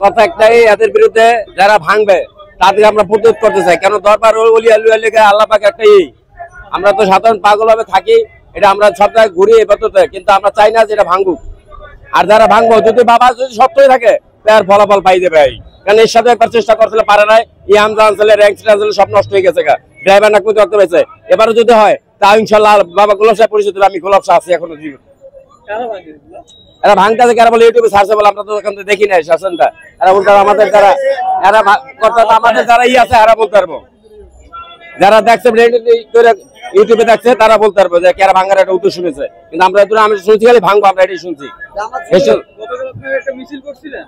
কথা একটাই, এদের বিরুদ্ধে যারা ভাঙবে তাদেরকে আমরা প্রতিরোধ করতে চাই। কেন দরবার আল্লাহ পাক একটাই, আমরা তো সাধারণ পাগল ভাবে থাকি, এটা আমরা সব জায়গায় ঘুরি এবাদতে, কিন্তু আমরা চাই না যে এটা ভাঙুক। আর যারা ভাঙবো, যদি বাবা যদি সত্যই থাকে তার ফলাফল পাই দেবে। কারণ এর সাথে একবার চেষ্টা করছিল, পারে নাই। এই আমজা অঞ্চলে সব নষ্ট হয়ে গেছে, ড্রাইভার নাকি রক্ত পেয়েছে। এবারও যদি হয় তা ইনশাল্লাহ বাবা গোলাপ সাহেব পরিচিত, আমি গোলাপ সাহেব আছি এখনো জীবিত। এরা ভাঙতে এরা বলে ইউটিউবে সার্চে বলে, আমরা তো এখান থেকে দেখি নাই শাসনটা। এরা বলতে আমাদের যারা আমাদের যারা আছে এরা বলতে পারবো, যারা দেখছে ইউটিউবে দেখছে তারা বলতে পারবো যে কেরা ভাঙার একটা উদ্দেশ্য শুনেছে। কিন্তু আমরা আমি শুনছি খালি ভাঙবো, আমরা এটাই শুনছি।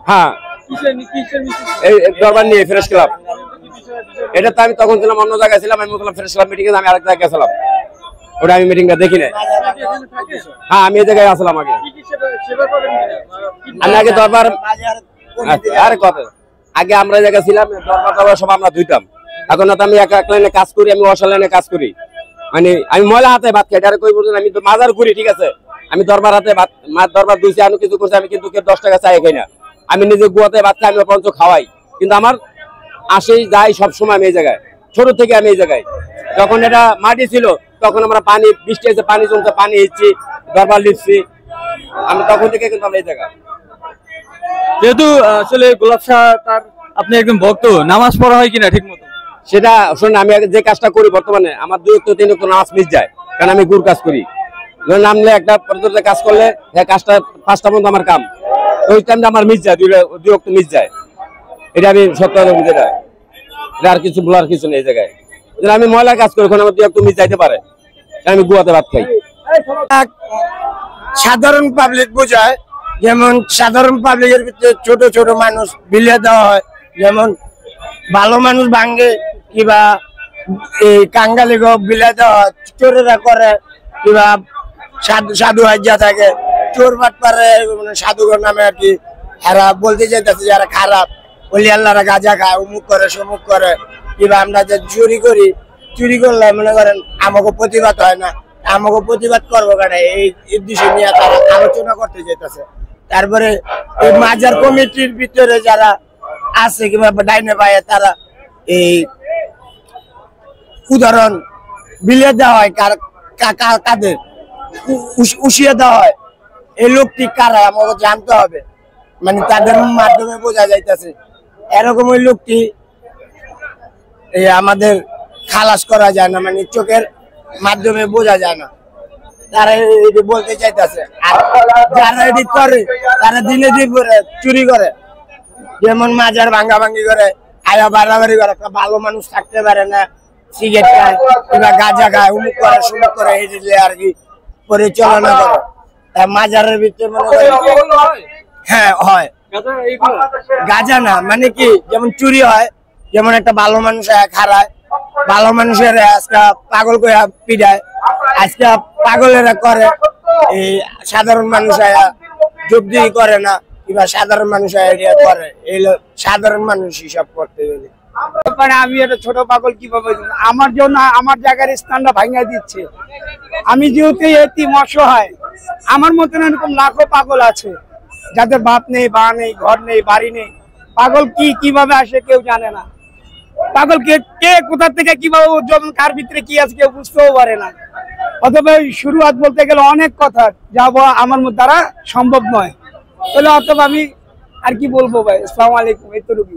হ্যাঁ, এই দরবার নিয়ে ফ্রেশ ক্লাব, এটা তো আমি তখন ছিলাম অন্য জায়গায় ছিলাম। আমি বললাম ফ্রেশ ক্লাব মিটিং এ, আমি আরেক জায়গায় গেছিলাম, ওটা আমি মিটিংটা দেখি নাই। হ্যাঁ, আমি এই জায়গায় আসলাম আগে। আমি আগে দরবার আরে কথা আগে আমরা জায়গায় ছিলাম, দরবার সব আমরা ধুইতাম। এখন তো আমি এক লাইনে কাজ করি, আমি অসার লাইনে কাজ করি। মানে আমি ময়লা হাতে ভাত খাই, ডাইরেক্ট কই বলছেন আমি তো মাজার করি, ঠিক আছে। আমি দরবার হাতে ভাত দরবার দুইছি, আমি কিছু করছি, আমি কিন্তু 10 টাকা চাই খাই না। আমি নিজে গুয়াতে ভাত খাই, আমি পঞ্চ খাওয়াই, কিন্তু আমার আসেই যাই সব সময়। আমি এই জায়গায় ছোট থেকে আমি এই জায়গায়, যখন এটা মাটি ছিল তখন আমরা পানি, বৃষ্টি এসে পানি জমছে, পানি ইচ্ছি, দরবার লিখছি, আমি তখন থেকে কিন্তু আমরা এই জায়গায়। যেহেতু আসলে গোলাপ শাহ তার আপনি একদম ভক্ত, নামাজ পড়া হয় কিনা ঠিক মতো? সেটা শুনুন, আমি যে কাজটা করি বর্তমানে, আমার 2 অক্ত 3 অক্ত নামাজ মিস যায়, কারণ আমি গুড় কাজ করি। নামলে একটা কাজ করলে কাজটা 5টা পর্যন্ত আমার কাম, ওই টাইমটা আমার মিস যায়, 2 অক্ত মিস যায়। এটা আমি সত্য বুঝে, এটা আর কিছু বলার কিছু নেই। এই জায়গায় আমি ময়লা কাজ করি, ওখানে আমার 2 অক্ত মিস যাইতে পারে, আমি গুয়াতে ভাত খাই। সাধারণ পাবলিক বোঝায়, যেমন সাধারণ পাবলিকের ভিতরে ছোট ছোট মানুষ বিলিয়ে দেওয়া হয়, যেমন ভালো মানুষ ভাঙ্গে কিবা এই কাঙ্গালি বিলিয়ে দেওয়া হয়, চোরেরা করে কিবা সাধু হাজিয়া থাকে, চোর বাট পারে সাধুঘর নামে আর কি। এরা বলতে চাইতেছে যারা খারাপ, বলি আল্লাহরা গাঁজা খায়, অমুক করে সমুক করে, কিবা আমরা যে চুরি করি, চুরি করলে মনে করেন আমাকে প্রতিবাদ হয় না, আমাকে প্রতিবাদ করবো কেন, এই বিষয় নিয়ে তারা আলোচনা করতে যেতেছে। তারপরে এই মাজার কমিটির ভিতরে যারা আছে কিংবা ডাইনে বাইরে, তারা এই উদাহরণ বিলিয়ে দেওয়া হয় কাদের উসিয়ে দেওয়া হয়, এই লোকটি কারা আমাকে জানতে হবে, মানে তাদের মাধ্যমে বোঝা যাইতেছে। এরকম ওই লোকটি আমাদের খালাস করা যায় না, মানে চোখের মাধ্যমে বোঝা যায় না, তারা এটি বলতে চাইতেছে। আর যারা এটি করে তারা দিনে দিন করে চুরি করে, যেমন মাজার ভাঙ্গাভাঙ্গি করে, আয়া বাড়াবাড়ি করে, একটা ভালো মানুষ থাকতে পারে না, সিগারেট খায় কিংবা গাঁজা খায়, অমুক করে সমুক করে, এটি আর কি পরিচালনা করে। মাজারের ভিতরে মনে করে হ্যাঁ হয়, গাঁজা না মানে কি, যেমন চুরি হয়, যেমন একটা ভালো মানুষ খারায়, ভালো মানুষের আজকে পাগল করে পিড়ায়, আজকে পাগলেরা করে, এই সাধারণ মানুষ যোগদান করে না, কিংবা সাধারণ মানুষ করে, এই সাধারণ মানুষ হিসাব করতে গেলে। আমি একটা ছোট পাগল কিভাবে, আমার জন্য আমার জায়গার স্থানটা ভাঙিয়ে দিচ্ছে। আমি যেহেতু এতিম অসহায়, আমার মতন এরকম লাখো পাগল আছে যাদের বাপ নেই, মা নেই, ঘর নেই, বাড়ি নেই। পাগল কিভাবে আসে কেউ জানে না, পাগল কে কোথা থেকে কিভাবে উদযাপন, কার ভিতরে কি আছে কেউ বুঝতেও পারে না। অথবা শুরুয়াত বলতে গেলে অনেক কথা যাবো আমার দ্বারা সম্ভব নয়, তাহলে অথবা আমি আর কি বলবো ভাই। আসসালামু আলাইকুম, এতটুকু।